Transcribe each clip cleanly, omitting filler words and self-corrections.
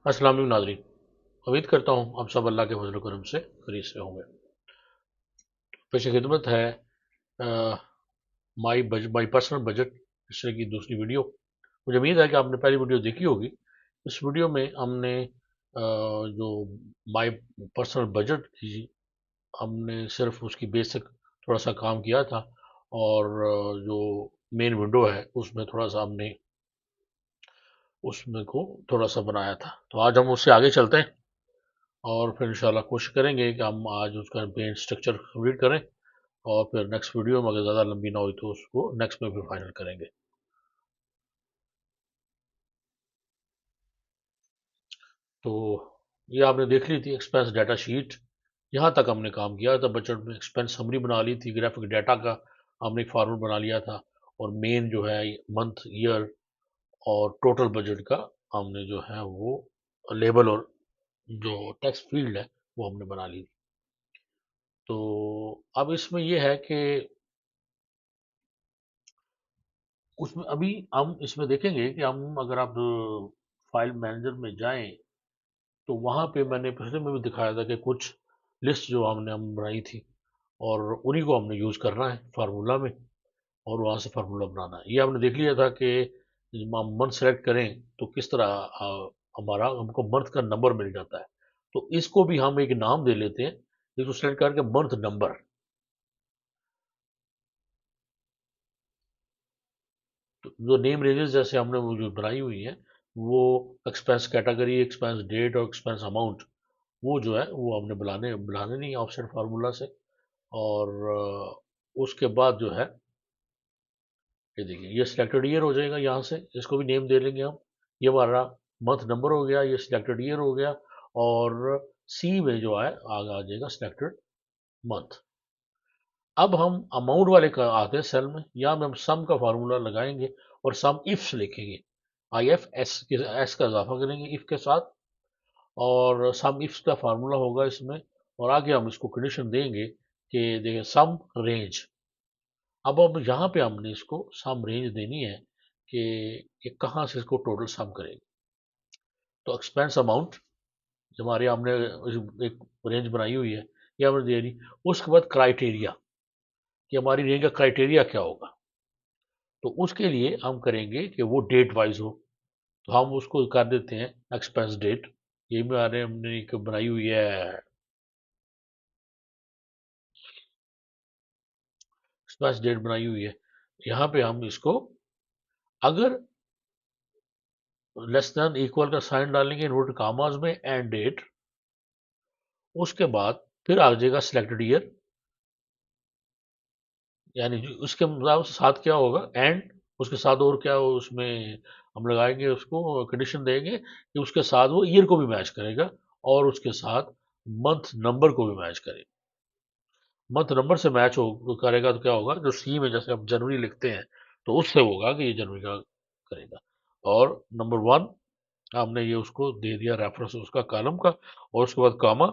अस्सलाम वालेकुम नाज़रीन। उम्मीद करता हूँ आप सब अल्लाह के फजल करम से खैरियत से होंगे। पेश खिदमत है माई पर्सनल बजट इस तरह की दूसरी वीडियो। मुझे उम्मीद है कि आपने पहली वीडियो देखी होगी। इस वीडियो में हमने जो माई पर्सनल बजट की हमने सिर्फ उसकी बेसिक थोड़ा सा काम किया था, और जो मेन विंडो है उसमें थोड़ा सा हमने उसमें को थोड़ा सा बनाया था। तो आज हम उससे आगे चलते हैं और फिर इंशाल्लाह कोशिश करेंगे कि हम आज उसका पेन स्ट्रक्चर कंप्लीट करें, और फिर नेक्स्ट वीडियो में अगर ज़्यादा लंबी ना हुई तो उसको नेक्स्ट में फिर फाइनल करेंगे। तो ये आपने देख ली थी एक्सपेंस डाटा शीट। यहाँ तक हमने काम किया था। बजट में एक्सपेंस समरी बना ली थी, ग्राफिक डाटा का हमने एक फार्मूला बना लिया था, और मेन जो है मंथ, ईयर और टोटल बजट का हमने जो है वो लेबल और जो टेक्स्ट फील्ड है वो हमने बना ली। तो अब इसमें ये है कि उसमें अभी हम इसमें देखेंगे कि हम अगर आप फाइल मैनेजर में जाएं तो वहां पे मैंने पहले में भी दिखाया था कि कुछ लिस्ट जो हमने हम बनाई थी, और उन्हीं को हमने यूज करना है फार्मूला में, और वहां से फार्मूला बनाना है। ये हमने देख लिया था कि जब हम मंथ सेलेक्ट करें तो किस तरह हमारा हमको मंथ का नंबर मिल जाता है। तो इसको भी हम एक नाम दे लेते हैं, इसको सेलेक्ट करके मंथ नंबर। तो जो नेम रेंजेस जैसे हमने वो जो बनाई हुई है, वो एक्सपेंस कैटेगरी, एक्सपेंस डेट और एक्सपेंस अमाउंट, वो जो है वो हमने बुलाने बुलाने नहीं ऑप्शन फार्मूला से। और उसके बाद जो है ये देखिए, ये सिलेक्टेड ईयर हो जाएगा। यहाँ से इसको भी नेम दे लेंगे हम। ये हमारा मंथ नंबर हो गया, ये सिलेक्टेड ईयर हो गया, और सी में जो है आगे आ जाएगा सिलेक्टेड मंथ। अब हम अमाउंट वाले का आते हैं सेल में। यहाँ में हम सम का फार्मूला लगाएंगे और सम इफ्स लिखेंगे। आई एफ एस के एस का इजाफा करेंगे इफ के साथ, और सम इफ्स का फार्मूला होगा इसमें। और आगे हम इसको कंडीशन देंगे कि देखिए सम रेंज। अब यहाँ पे हमने इसको सम रेंज देनी है कि ये कहाँ से इसको टोटल सम करेंगे। तो एक्सपेंस अमाउंट हमारे हमने एक रेंज बनाई हुई है, ये हमने दे दी। उसके बाद क्राइटेरिया कि हमारी रेंज का क्राइटेरिया क्या होगा। तो उसके लिए हम करेंगे कि वो डेट वाइज हो। तो हम उसको कर देते हैं एक्सपेंस डेट। ये भी हमने एक बनाई हुई है, एक्सपेंस डेट बनाई हुई है। यहाँ पे हम इसको अगर लेस देन इक्वल का साइन डालेंगे इन्वर्टेड कामाज में एंड डेट, उसके बाद फिर आ जाएगा सिलेक्टेड ईयर। यानी उसके मतलब साथ क्या होगा एंड, उसके साथ और क्या हो उसमें हम लगाएंगे, उसको कंडीशन देंगे कि उसके साथ वो ईयर को भी मैच करेगा, और उसके साथ मंथ नंबर को भी मैच करेगा। मंथ नंबर से मैच हो करेगा तो क्या होगा, जो सी में जैसे हम जनवरी लिखते हैं तो उससे होगा कि ये जनवरी का करेगा। और नंबर वन हमने ये उसको दे दिया रेफरेंस उसका कॉलम का, और उसके बाद कामा।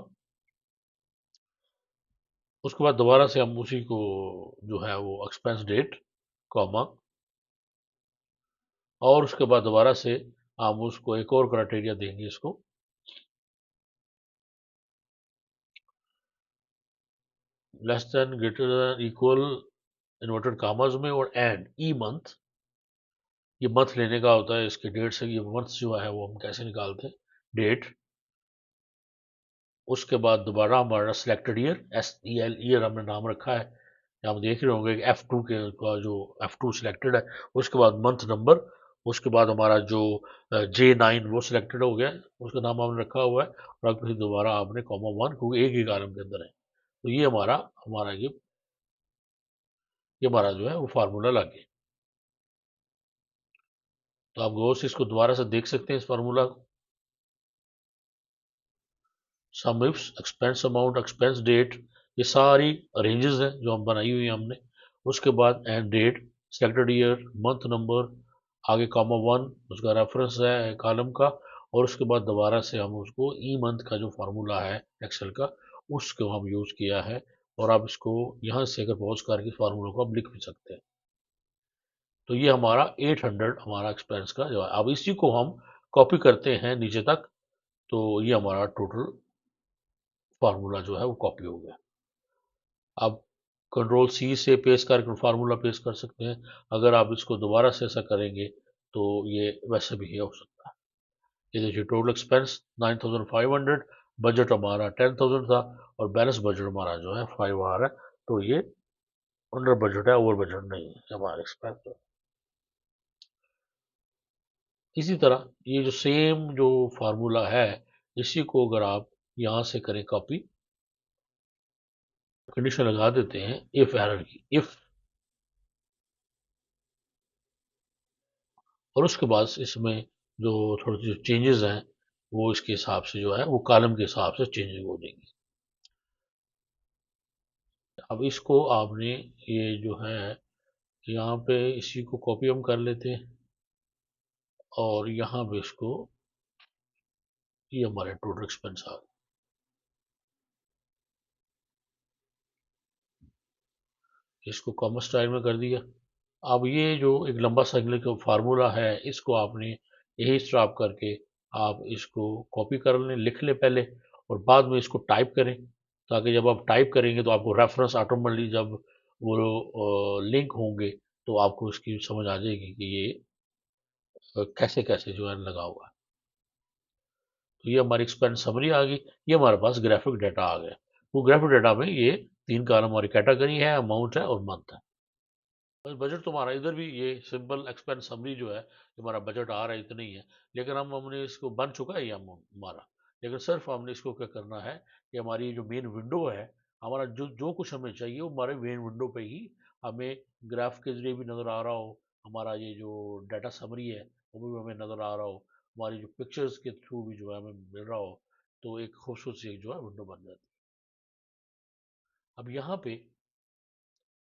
उसके बाद दोबारा से हम उसी को जो है वो एक्सपेंस डेट कॉमा, और उसके बाद दोबारा से हम उसको एक और क्राइटेरिया देंगे इसको, less than greater than equal inverted commas में और एंड ई मंथ। ये मंथ लेने का होता है इसके डेट से, ये मंथ जो है वो हम कैसे निकालते हैं डेट। उसके बाद दोबारा हमारा selected year, S E L year हमने नाम रखा है। आप देख रहे होंगे एफ टू के का जो एफ टू सिलेक्टेड है। उसके बाद मंथ नंबर, उसके बाद हमारा जो जे नाइन वो सिलेक्टेड हो गया है, उसका नाम हमने रखा हुआ है। और अब फिर दोबारा आपने कॉमा वन, क्योंकि एक ही कॉलम के अंदर है। तो ये हमारा हमारा ये हमारा जो है वो फार्मूला लग गया। तो आप गौर से इसको दोबारा से देख सकते हैं इस फार्मूला को। Sum ifs, expense amount, expense date, ये सारी रेंजेस हैं जो हम बनाई हुई हैं हमने। उसके बाद end date, selected year, month number, आगे कॉमा वन उसका रेफरेंस है कॉलम का। और उसके बाद दोबारा से हम उसको ई मंथ का जो फार्मूला है एक्सेल का, उसको हम यूज़ किया है। और आप इसको यहाँ से अगर पहुँच करके फार्मूला को आप लिख भी सकते हैं। तो ये हमारा 800 हमारा एक्सपेंस का जो है। अब इसी को हम कॉपी करते हैं नीचे तक। तो ये हमारा टोटल फार्मूला जो है वो कॉपी हो गया। आप कंट्रोल सी से पेस्ट करके फार्मूला पेस्ट कर सकते हैं। अगर आप इसको दोबारा से ऐसा करेंगे तो ये वैसे भी हो सकता है। ये देखिए टोटल एक्सपेंस 9500, बजट हमारा 10,000 था और बैलेंस बजट हमारा जो है 5 आ रहा है। तो ये अंडर बजट है, ओवर बजट नहीं है हमारा एक्सपेंस। इसी तरह ये जो सेम जो फार्मूला है, इसी को अगर आप यहाँ से करें कॉपी, कंडीशन लगा देते हैं इफ एरर की, इफ, और उसके बाद इसमें जो थोड़ी सी चेंजेस हैं वो इसके हिसाब से जो है वो कॉलम के हिसाब से चेंजेस हो जाएंगी। अब इसको आपने ये जो है यहाँ पे इसी को कॉपी हम कर लेते हैं और यहाँ पे इसको, ये हमारे टोटल एक्सपेंस आ गए। इसको कॉमर्स स्टाइल में कर दिया। अब ये जो एक लंबा साइकिल का फार्मूला है, इसको आपने यही स्टॉप करके आप इसको कॉपी कर लें, लिख लें पहले, और बाद में इसको टाइप करें, ताकि जब आप टाइप करेंगे तो आपको रेफरेंस ऑटोमेटिकली जब वो लिंक होंगे तो आपको इसकी समझ आ जाएगी कि ये कैसे कैसे जो है लगा हुआ है। तो ये हमारी एक्सपेंस समरी आ गई। ये हमारे पास ग्राफिक डाटा आ गया। वो ग्राफिक डाटा में ये तीन कॉलम हमारी कैटेगरी है, अमाउंट है और मंथ है। बस बजट तो हमारा इधर भी ये सिंपल एक्सपेंस समरी जो है, हमारा बजट आ रहा है इतना ही है। लेकिन हमने इसको बन चुका है ये हमारा, लेकिन सिर्फ हमने इसको क्या करना है कि हमारी जो मेन विंडो है, हमारा जो जो कुछ हमें चाहिए वो हमारे मेन विंडो पे ही हमें ग्राफ के जरिए भी नज़र आ रहा हो, हमारा ये जो डाटा समरी है वो भी हमें नज़र आ रहा हो, हमारी जो पिक्चर्स के थ्रू भी जो है हमें मिल रहा हो, तो एक खूबसूरत सी जो है विंडो बन जाती है। अब यहाँ पे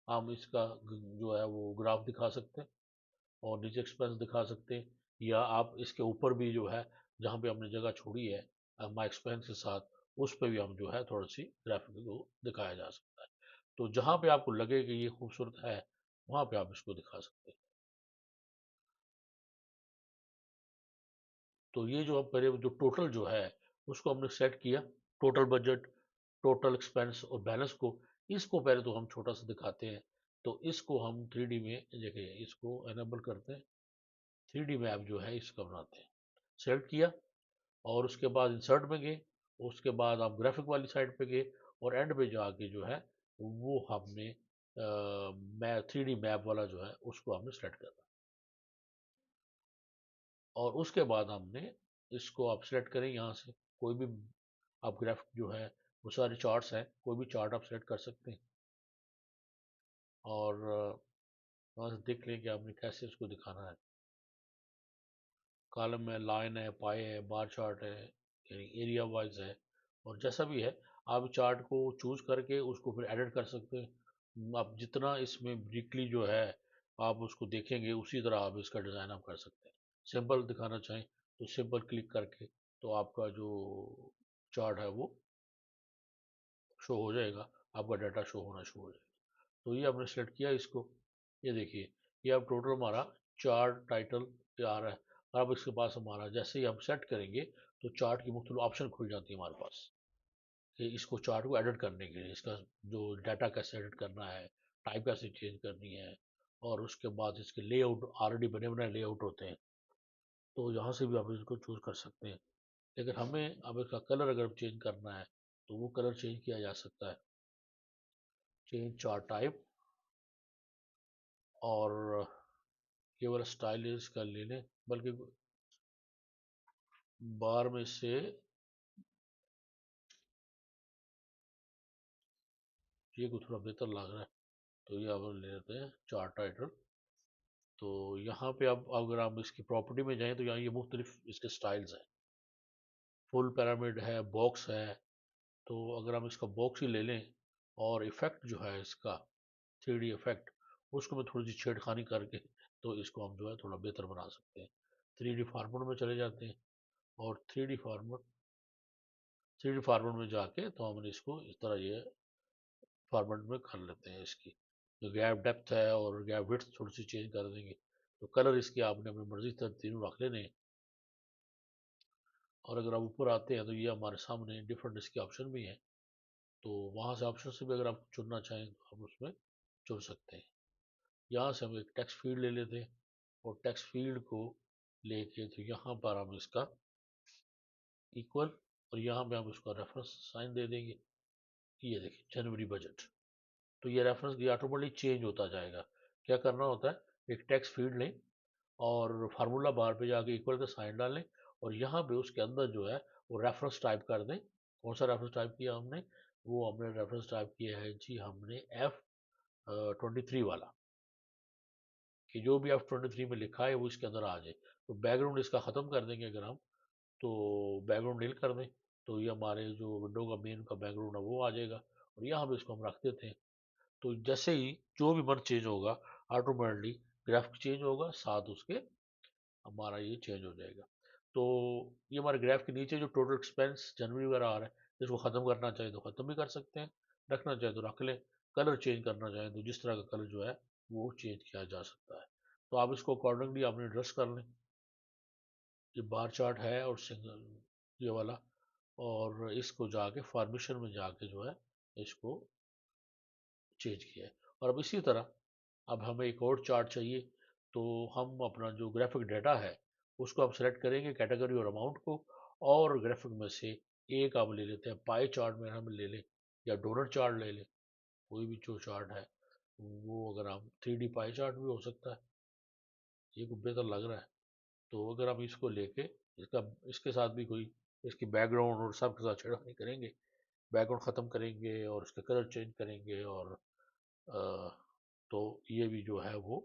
हम इसका जो है वो ग्राफ दिखा सकते हैं और नीचे एक्सपेंस दिखा सकते हैं, या आप इसके ऊपर भी जो है जहाँ पे हमने जगह छोड़ी है माई एक्सपेंस के साथ, उस पर भी हम जो है थोड़ी सी ग्राफिक को दिखाया जा सकता है। तो जहाँ पे आपको लगे कि ये खूबसूरत है, वहाँ पे आप इसको दिखा सकते हैं। तो ये जो अब पहले जो टोटल जो है उसको हमने सेट किया, टोटल बजट, टोटल एक्सपेंस और बैलेंस को, इसको पहले तो हम छोटा सा दिखाते हैं। तो इसको हम 3D में देखिए इसको एनेबल करते हैं, 3D मैप जो है इसका बनाते हैं। सेलेक्ट किया और उसके बाद इंसर्ट में गए, उसके बाद आप ग्राफिक वाली साइड पे गए और एंड पे जाके जो है वो हमने मैं 3D मैप वाला जो है उसको हमने सेलेक्ट करना, और उसके बाद हमने इसको आप सेलेक्ट करें यहाँ से कोई भी, आप ग्राफिक जो है वो सारे चार्ट्स हैं, कोई भी चार्ट आप सेलेक्ट कर सकते हैं और वहाँ से देख लें कि आपने कैसे उसको दिखाना है। कॉलम में लाइन है, पाए है, बार चार्ट है, यानी एरिया वाइज है, और जैसा भी है आप चार्ट को चूज करके उसको फिर एडिट कर सकते हैं। आप जितना इसमें ब्रीकली जो है आप उसको देखेंगे उसी तरह आप इसका डिज़ाइन आप कर सकते हैं। सिंपल दिखाना चाहें तो सिंपल क्लिक करके तो आपका जो चार्ट है वो शो हो जाएगा, आपका डाटा शो होना शुरू हो जाएगा। तो ये आपने सेलेक्ट किया इसको, ये देखिए ये अब टोटल हमारा चार्ट टाइटल पे आ रहा है। और अब इसके पास हमारा जैसे ही हम सेट करेंगे तो चार्ट की मुख्तलिफ ऑप्शन खुल जाती है हमारे पास कि इसको चार्ट को एडिट करने के लिए, इसका जो डाटा कैसे एडिट करना है, टाइप कैसे चेंज करनी है, और उसके बाद इसके लेआउट ऑलरेडी बने बनाए लेआउट होते हैं, तो यहाँ से भी आप इसको चूज कर सकते हैं। लेकिन हमें अब इसका कलर अगर चेंज करना है तो वो कलर चेंज किया जा सकता है, चेंज चार्ट टाइप, और केवल स्टाइल इसका ले लें, बल्कि बार में से ये को थोड़ा बेहतर लग रहा है, तो ये अब ले लेते हैं चार्ट टाइटल। तो यहाँ पे अब अगर आप इसकी प्रॉपर्टी में जाएं तो यहाँ ये मुख्तलिफ इसके स्टाइल्स हैं, फुल पिरामिड है, बॉक्स है। तो अगर हम इसका बॉक्स ही ले लें और इफेक्ट जो है इसका 3D इफेक्ट, उसको मैं थोड़ी सी छेड़खानी करके तो इसको हम जो है थोड़ा बेहतर बना सकते हैं। 3D फार्मेट में चले जाते हैं और 3D फार्मेट में जाके तो हमने इसको इस तरह ये फॉर्मेट में कर लेते हैं। इसकी जो गैप डेप्थ है और गैप विड्थ थोड़ी सी चेंज कर देंगे। तो कलर इसके आपने अपनी मर्जी से तीनों रख लेने, और अगर आप ऊपर आते हैं तो ये हमारे सामने डिफरेंट इसके ऑप्शन भी हैं, तो वहाँ से ऑप्शन से भी अगर आप चुनना चाहें तो आप उसमें चुन सकते हैं। यहाँ से हम एक टेक्स्ट फील्ड ले लेते हैं और टेक्स्ट फील्ड को लेके तो यहाँ पर हम इसका इक्वल और यहाँ पे हम इसका रेफरेंस साइन दे देंगे। ये देखिए जनवरी बजट, तो ये रेफरेंस ये ऑटोमेटिक चेंज होता जाएगा। क्या करना होता है, एक टेक्स्ट फील्ड लें और फार्मूला बार पे जाके इक्वल का साइन डालें और यहाँ पे उसके अंदर जो है वो रेफरेंस टाइप कर दें। कौन सा रेफरेंस टाइप किया हमने, वो हमने रेफरेंस टाइप किया है जी हमने F23 वाला, कि जो भी F23 में लिखा है वो इसके अंदर आ जाए। तो बैकग्राउंड इसका ख़त्म कर देंगे अगर हम, तो बैकग्राउंड नील कर दें तो ये हमारे जो विंडो का मेन का बैकग्राउंड है वो आ जाएगा और यहाँ पे इसको हम रख देते हैं। तो जैसे ही जो भी मन चेंज होगा ऑटोमेटिकली ग्राफ चेंज होगा, साथ उसके हमारा ये चेंज हो जाएगा। तो ये हमारे ग्राफ के नीचे जो टोटल एक्सपेंस जनवरी वगैरह आ रहा है, इसको ख़त्म करना चाहे तो ख़त्म भी कर सकते हैं, रखना चाहे तो रख लें। कलर चेंज करना चाहे तो जिस तरह का कलर जो है वो चेंज किया जा सकता है। तो आप इसको अकॉर्डिंगली आपने एडजस्ट कर लें। ये बार चार्ट है और सिंगल ये वाला, और इसको जाके फॉर्मेशन में जाके जो है इसको चेंज किया है। और अब इसी तरह अब हमें एक और चार्ट चाहिए, तो हम अपना जो ग्राफिक डाटा है उसको आप सेलेक्ट करेंगे कैटेगरी और अमाउंट को, और ग्राफिक में से एक आप ले लेते हैं पाई चार्ट में हम ले लें या डोनट चार्ट ले लें, कोई भी जो चार्ट है वो, अगर हम 3D पाई चार्ट भी हो सकता है, ये को बेहतर लग रहा है। तो अगर हम इसको लेके इसका इसके साथ भी कोई इसकी बैकग्राउंड और सब के साथ छेड़खानी करेंगे, बैकग्राउंड ख़त्म करेंगे और उसका कलर चेंज करेंगे और अ, तो ये भी जो है वो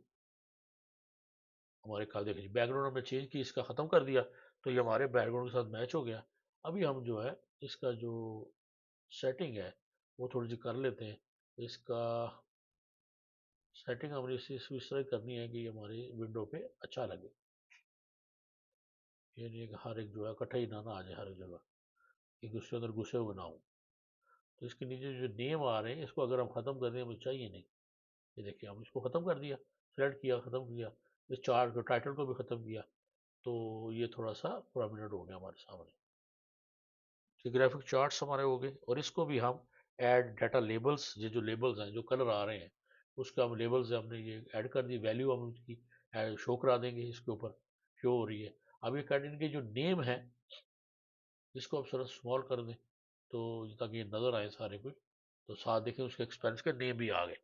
हमारे ख्याल देखिए बैकग्राउंड हमने चेंज की, इसका ख़त्म कर दिया तो ये हमारे बैकग्राउंड के साथ मैच हो गया। अभी हम जो है इसका जो सेटिंग है वो थोड़ी सी कर लेते हैं। इसका सेटिंग हमने इस तरह करनी है कि ये हमारी विंडो पे अच्छा लगे, ये नहीं कि हर एक जो है इकट्ठा ही ना आ जाए हर एक जगह, एक दूसरे के अंदर घुसे हुए ना हो। तो इसके नीचे जो नेम आ रहे हैं इसको अगर हम ख़त्म कर दें, हमें चाहिए नहीं। ये देखिए हम इसको ख़त्म कर दिया, सेलेक्ट किया, ख़त्म किया, इस चार्ट को टाइटल को भी ख़त्म किया, तो ये थोड़ा सा प्रोमिनेंट हो गया हमारे सामने। तो ग्राफिक चार्ट्स हमारे हो गए और इसको भी हम ऐड डाटा लेबल्स, ये जो लेबल्स हैं जो कलर आ रहे हैं उसका हम लेबल्स हमने ये ऐड कर दी, वैल्यू हम उसकी शो करा देंगे, इसके ऊपर शो हो रही है। अब ये कैंडिडेट के जो नेम है इसको आप थोड़ा स्मॉल कर दें तो ताकि ये नज़र आए सारे कुछ, तो साथ देखें उसके एक्सपेंस के नेम भी आ गए,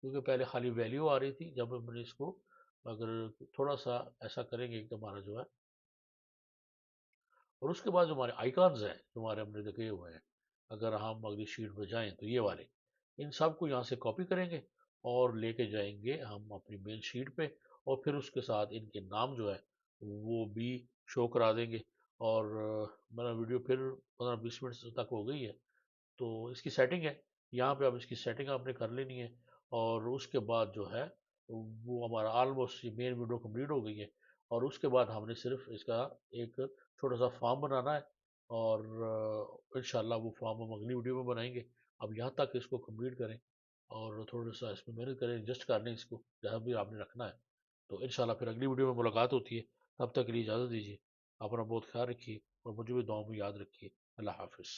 क्योंकि पहले खाली वैल्यू आ रही थी। जब हमने इसको अगर थोड़ा सा ऐसा करेंगे कि हमारा जो है, और उसके बाद जो हमारे आइकॉन्स हैं जो हमारे हमने देखे हुए हैं, अगर हम अगली शीट में जाएं तो ये वाले, इन सब को यहाँ से कॉपी करेंगे और लेके जाएंगे हम अपनी मेन शीट पे, और फिर उसके साथ इनके नाम जो है वो भी शो करा देंगे। और मेरा वीडियो फिर 15-20 मिनट तक हो गई है, तो इसकी सेटिंग है, यहाँ पे अब इसकी सेटिंग आपने कर लेनी है। और उसके बाद जो है वो हमारा ऑलमोस्ट मेन विंडो कंप्लीट हो गई है, और उसके बाद हमने सिर्फ इसका एक छोटा सा फॉर्म बनाना है, और इंशाल्लाह वो फॉर्म हम अगली वीडियो में बनाएंगे। अब यहाँ तक इसको कंप्लीट करें और थोड़ा सा इसमें मेहनत करें, एडजस्ट कर लें इसको जहाँ भी आपने रखना है। तो इंशाल्लाह फिर अगली वीडियो में मुलाकात होती है, तब तक के लिए इजाज़त दीजिए। अपना बहुत ख्याल रखिए और मुझे भी दुआ में याद रखिए। अल्लाह हाफिज़।